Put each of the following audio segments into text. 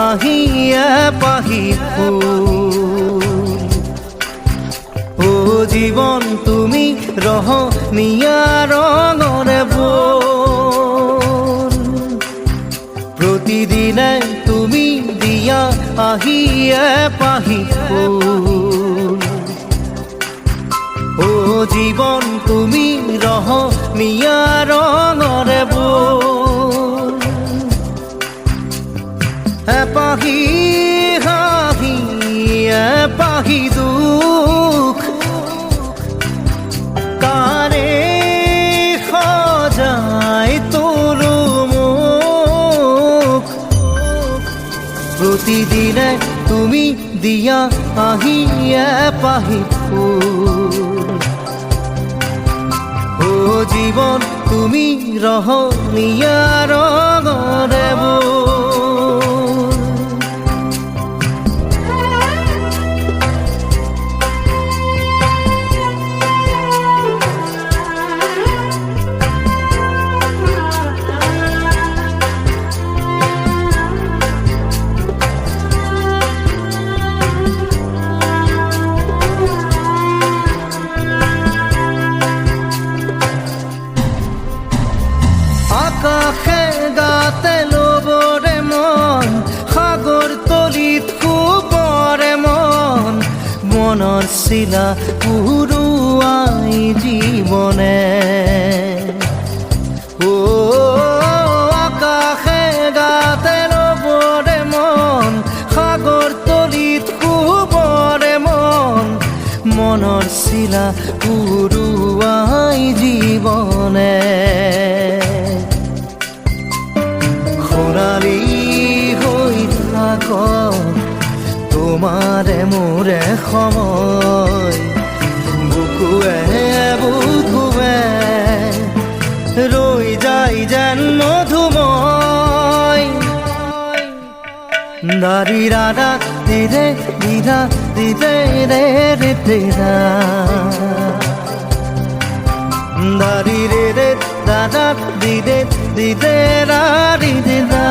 আহিয়া পাহি ফুল ও জীবন তুমি ৰহনীয়া ৰঙৰে বল প্ৰতিদিনে তুমি দিয়া আহিয়া পাহি ফুল ও জীবন তুমি ৰহনীয়া ৰঙৰে বল এপাহি হাঁহি এপাহি দুখ কাৰে সজাই তোলো মোক প্ৰতিদিনে তুমি দিয়া আহি এপাহি ফুল ও জীবন তুমি ৰহনীয়া ৰঙৰে বল আকাশে গাতে লবৰে মন সাগৰ তলিত শুবৰে মন মনৰ চিলা উৰুৱাই জীৱনে ও আকাশে গাতে লবৰে মন সাগৰ তলিত শুবৰে মন মনৰ চিলা উৰুৱাই জীৱনে সোণালী হৈ থাক তোমাৰে মোৰে সময় বুকুৱে বুকুৱে ৰৈ যায় যেন মধুময় দাৰি ৰাধা দিদে দিদা দিদে ৰে ৰে দিদা দাৰি ৰে ৰে দাদা দিদে দিদে রা দিদে দা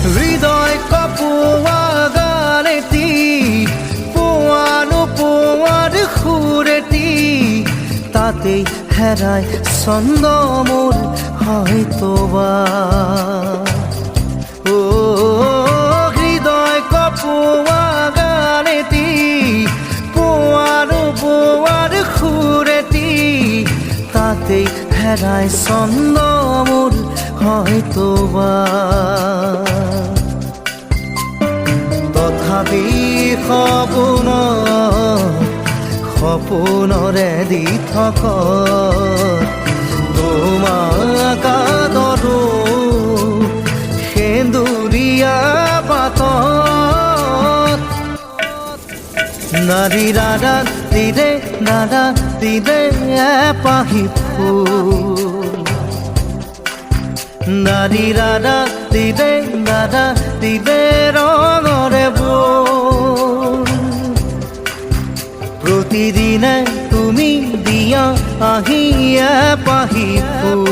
হৃদয় কপোৱা গানেতি পোৱানো পোৱাৰ সুৰেতি তাতেই হেৰাই ছন্দ মোৰ হয়তোবা ও হৃদয় কপোৱা গানেতি পোৱানো পোৱাৰ সুৰেতি তাতেই হেৰাই ছন্দ মোৰ হয়তোবা তথাপি সপোনৰে দি থক তোমাক আদৰো সেন্দুৰীয়া পাতত নাৰী ৰাধা দিদে দাদা দিদে এপাহি ফুল নাৰী ৰাধা দিদে দাদা দিদে ৰঙৰে বল প্ৰতিদিনে তুমি দিয়া আহি এপাহি ফুল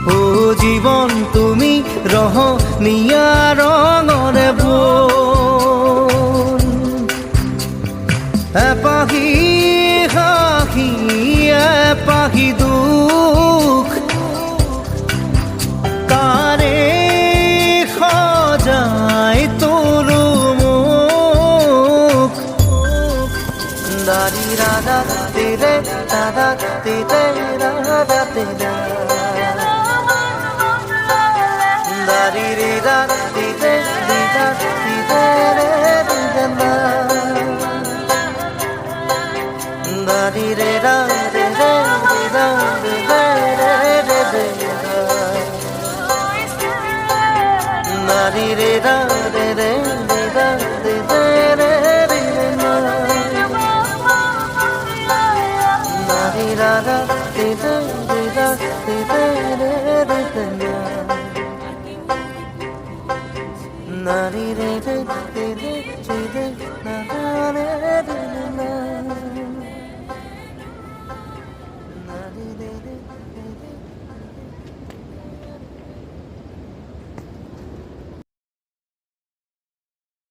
ও জীবন তুমি ৰহনীয়া ৰঙৰে বল এপাহি হাঁহি এপাহি দুখ কাৰে সজাই তোলো মোক দাৰি ৰাধা দিদে দাদা দিদে ৰাধা দিদা ri ri ra di de re di de na da di re ra di re di ra di re re de na ri re ra de re di ra di de re di de na na ri ra ra di de ra di de re di de na na ri re re